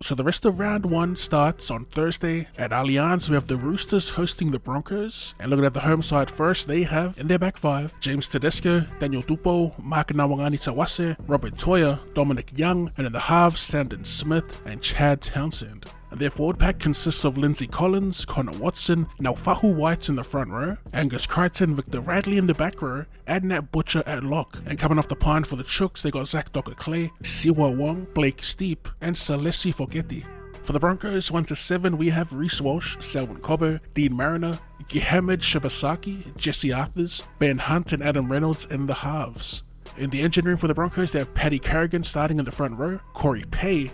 So the rest of round 1 starts on Thursday. At Allianz, we have the Roosters hosting the Broncos. And looking at the home side first, they have in their back 5, James Tedesco, Daniel Tupou, Mark Nawangani Tawase, Robert Toya, Dominic Young, and in the halves, Sandon Smith and Chad Townsend. And their forward pack consists of Lindsay Collins, Connor Watson, Naufahu White in the front row, Angus Crichton, Victor Radley in the back row, and Nat Butcher at lock. And coming off the pine for the Chooks, they got Zach Docker-Clay, Siwa Wong, Blake Steep, and Salesi Fogeti. For the Broncos, 1 to 7, we have Reece Walsh, Selwyn Cobbo, Dean Mariner, Gehamed Shibasaki, Jesse Arthurs, Ben Hunt, and Adam Reynolds in the halves. In the engine room for the Broncos, they have Paddy Carrigan starting in the front row, Corey Payne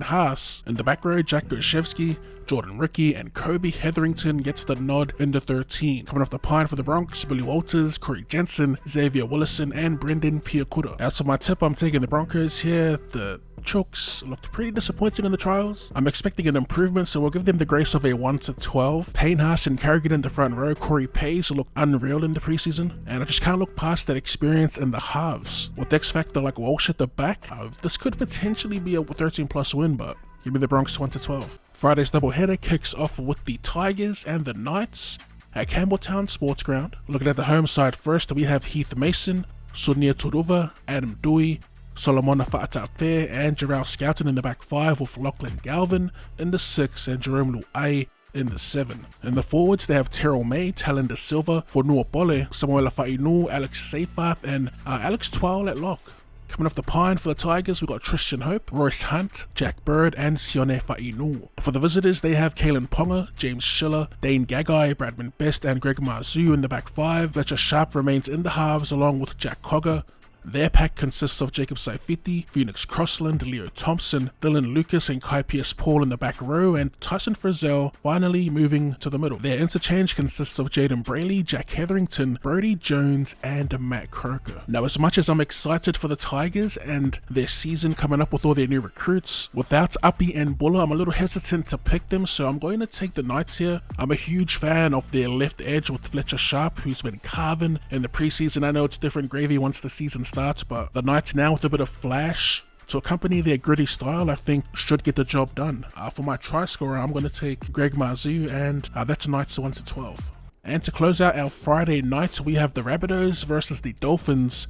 Haas. In the back row, Jack Goshevsky, Jordan Ricky, and Kobe Hetherington gets the nod in the 13. Coming off the pine for the Bronx, Billy Walters, Corey Jensen, Xavier Willison, and Brendan Piakura. As for my tip, I'm taking the Broncos here. The Chooks looked pretty disappointing in the trials. I'm expecting an improvement, so we'll give them the grace of a 1 to 12. Payne Haas and Carrigan in the front row, Corey Pace look unreal in the preseason, and I just can't look past that experience in the halves. With X Factor like Walsh at the back, this could potentially be a 13+ win, but give me the Bronx 1 to 12. Friday's doubleheader kicks off with the Tigers and the Knights at Campbelltown Sports Ground. Looking at the home side first, we have Heath Mason, Sonia Turuva, Adam Dewey, Solomona Fa'atape, and Jarrell Skelton in the back 5 with Lachlan Galvin in the 6 and Jerome Luai in the 7. In the forwards, they have Terrell May, Talon De Silva, Fonua Bole, Samuela Fa'inu, Alex Seyfarth, and Alex Twal at lock. Coming off the pine for the Tigers, we got Tristan Hope, Royce Hunt, Jack Bird, and Sione Fa'inu. For the visitors, they have Kalen Ponga, James Schiller, Dane Gagai, Bradman Best, and Greg Marzou in the back 5. Fletcher Sharp remains in the halves along with Jack Cogger. Their pack consists of Jacob Saifiti, Phoenix Crossland, Leo Thompson, Dylan Lucas, and Kai Pierce-Paul in the back row, and Tyson Frizzell finally moving to the middle. Their interchange consists of Jaden Braley, Jack Hetherington, Brody Jones, and Matt Croker. Now, as much as I'm excited for the Tigers and their season coming up with all their new recruits, without Appy and Buller, I'm a little hesitant to pick them, so I'm going to take the Knights here. I'm a huge fan of their left edge with Fletcher Sharp, who's been carving in the preseason. I know it's different gravy once the season starts, but the Knights now with a bit of flash to accompany their gritty style, I think should get the job done. For my try scorer, I'm going to take Greg Marzou, and that's Knights 1 to 12. And to close out our Friday night, we have the Rabbitohs versus the Dolphins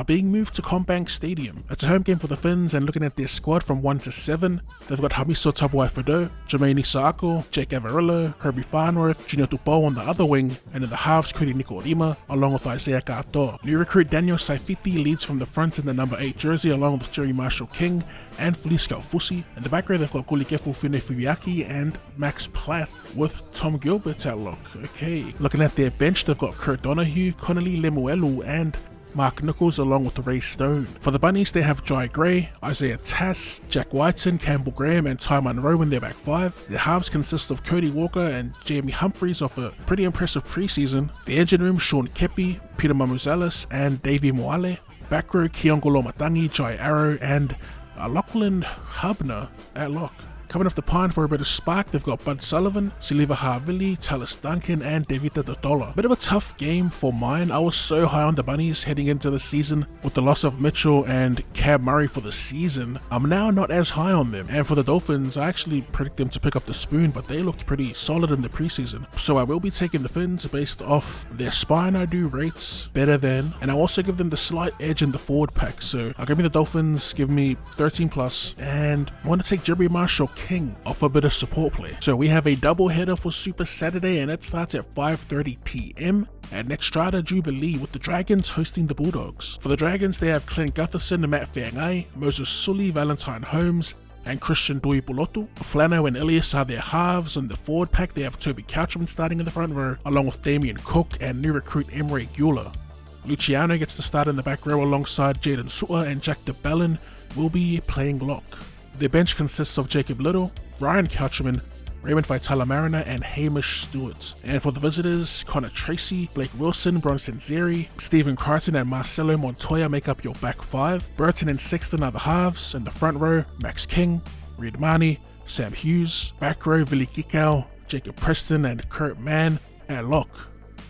being moved to Combank Stadium. It's a home game for the Finns, and looking at their squad from 1 to 7, they've got Hamiso Tabuai-Fidow, Jermaine Isaako, Jake Avarillo, Herbie Farnworth, Junior Tupou on the other wing, and in the halves, Cody Nikorima, along with Isaiah Kato. New recruit Daniel Saifiti leads from the front in the number 8 jersey, along with Jerry Marshall King and Felice Kaufusi. In the back row, they've got Kulikefu Fine Fuiaki and Max Plath with Tom Gilbert at lock. Okay, looking at their bench, they've got Kurt Donahue, Connolly Lemuelu, and Mark Nichols along with Ray Stone. For the Bunnies, they have Jai Gray, Isaiah Tass, Jack Whiten, Campbell Graham, and Ty Munro in their back 5. Their halves consist of Cody Walker and Jamie Humphries off a pretty impressive preseason. The engine room, Sean Kepi, Peter Mamuzalis, and Davey Moale. Back row, Kiongolo Matangi, Jai Arrow, and Lachlan Hubner at lock. Coming off the pine for a bit of spark, they've got Bud Sullivan, Siliva Havili, Talis Duncan, and Devita Dodola. Bit of a tough game for mine. I was so high on the Bunnies heading into the season. With the loss of Mitchell and Cam Murray for the season, I'm now not as high on them. And for the Dolphins, I actually predict them to pick up the spoon, but they looked pretty solid in the preseason. So I will be taking the Finns based off their spine. I do rates better than, and I also give them the slight edge in the forward pack. So I'll give me the Dolphins, give me 13+, and I want to take Jerry Marshall King off a bit of support play. So we have a double header for Super Saturday, and it starts at 5:30 p.m. at Netstrata Jubilee with the Dragons hosting the Bulldogs. For the Dragons, they have Clint Gutherson, Matt Feangai, Moses Sully, Valentine Holmes, and Christian Dui Pulotu. Flano and Elias are their halves. In the forward pack, they have Toby Couchman starting in the front row, along with Damien Cook and new recruit Emre Gula. Luciano gets to start in the back row alongside Jaden Su'a, and Jack DeBellin will be playing lock. Their bench consists of Jacob Little, Ryan Couchman, Raymond Vitala Mariner, and Hamish Stewart. And for the visitors, Connor Tracy, Blake Wilson, Bronson Zeri, Stephen Crichton, and Marcelo Montoya make up your back 5. Burton and Sexton are the halves. In the front row, Max King, Reed Marnie, Sam Hughes. Back row, Vili Kikau, Jacob Preston, and Kurt Mann at lock.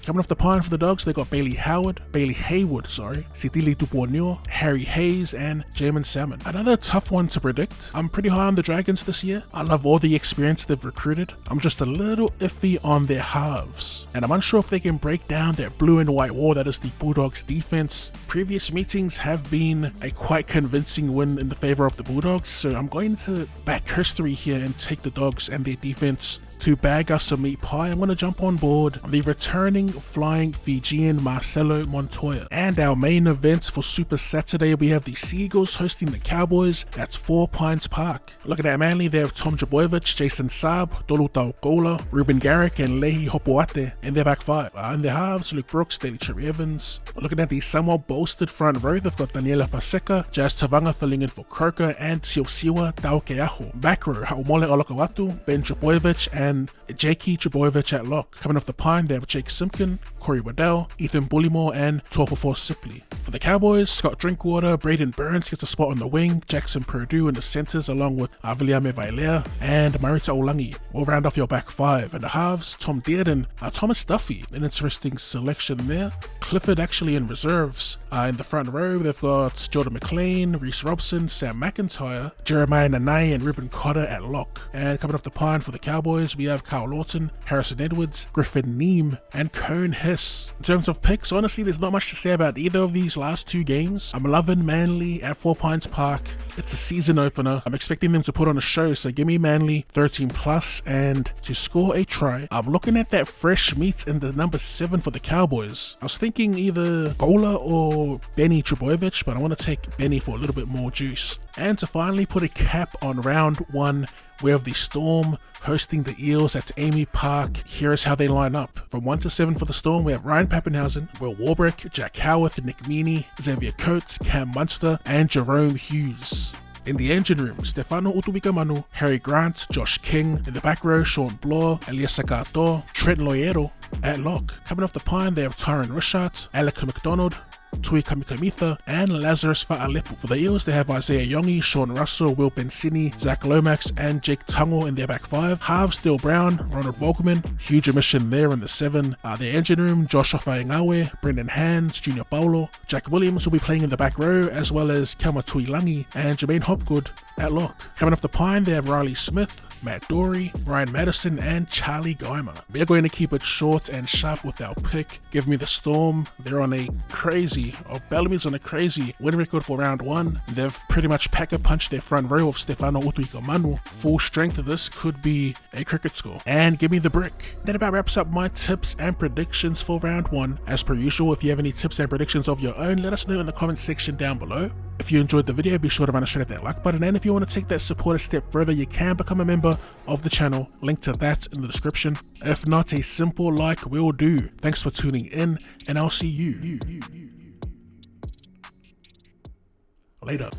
Coming off the pine for the Dogs, they got Bailey Haywood, Sitili Tupuonio, Harry Hayes, and Jamin Salmon. Another tough one to predict. I'm pretty high on the Dragons this year. I love all the experience they've recruited. I'm just a little iffy on their halves, and I'm unsure if they can break down that blue and white wall that is the Bulldogs defense. Previous meetings have been a quite convincing win in the favor of the Bulldogs, so I'm going to back history here and take the Dogs and their defense to bag us some meat pie. I'm going to jump on board the returning flying Fijian Marcelo Montoya. And our main events for Super Saturday, we have the Seagulls hosting the Cowboys. That's 4 Pines Park. Looking at Manly, they have Tom Jaboyevich, Jason Saab, Dolu Taukola, Ruben Garrick, and Lehi Hopoate in their back five. In their halves, Luke Brooks, Daly Cherry Evans. Looking at the somewhat bolstered front row, they've got Daniela Paseka, Jazz Tavanga filling in for Croker, and Siosiwa Taukeaho. Back row, Haumole Olakawatu, Ben Jaboyevich, and Jakey Jaboyevich at lock. Coming off the pine, they have Jake Simpkin, Corey Waddell, Ethan Bullymore, and Torfafo Sipley. For the Cowboys, Scott Drinkwater, Braden Burns gets a spot on the wing, Jackson Purdue in the centers along with Aviliame Vailea and Marita Olangi. We'll round off your back five. In the halves, Tom Dearden, Thomas Duffy, an interesting selection there. Clifford actually in reserves. In the front row, they've got Jordan McLean, Reese Robson, Sam McIntyre, Jeremiah Nanai, and Ruben Cotter at lock. And coming off the pine for the Cowboys, we have Kyle Lawton, Harrison Edwards, Griffin Neem, and Cone Hiss. In terms of picks, honestly, there's not much to say about either of these last two games. I'm loving Manly at 4 Pines Park. It's a season opener. I'm expecting them to put on a show, so give me Manly 13 plus and to score a try. I'm looking at that fresh meat in the number 7 for the Cowboys. I was thinking either Gola or Benny Trebojevic, but I want to take Benny for a little bit more juice. And to finally put a cap on round 1, we have the Storm hosting the Eels at Amy Park. Here is how they line up. From 1 to 7 for the Storm, we have Ryan Pappenhausen, Will Warbrick, Jack Howarth, Nick Meaney, Xavier Coates, Cam Munster, and Jerome Hughes. In the engine room, Stefano Utubikamanu, Harry Grant, Josh King. In the back row, Sean Bloor, Elias Sakato, Trent Loyero at lock. Coming off the pine, they have Tyron Rishat, Alec McDonald, Tui Kamikamitha, and Lazarus Fa'alepu. For the Eels, they have Isaiah Yongi, Sean Russell, Will Bensini, Zach Lomax, and Jake Tungo in their back five. Halves, Dill Brown, Ronald Volkman, huge omission there in the 7. Their engine room, Josh Offaingawe, Brendan Hands, Junior Paulo, Jack Williams will be playing in the back row, as well as Kelma Tuilangi and Jermaine Hopgood at lock. Coming off the pine, they have Riley Smith, Matt Dory, Ryan Madison, and Charlie Geimer. We are going to keep it short and sharp with our pick. Give me the Storm. They're on a crazy, or Bellamy's on a crazy win record for round 1. They've pretty much pack-a-punched their front row of Stefano Utuikamanu. Full strength of this could be a cricket score. And give me the brick. That about wraps up my tips and predictions for round 1. As per usual, if you have any tips and predictions of your own, let us know in the comment section down below. If you enjoyed the video, be sure to run straight at that like button, and if you want to take that support a step further, you can become a member of the channel. Link to that in the description. If not, a simple like will do. Thanks for tuning in, and I'll see you later.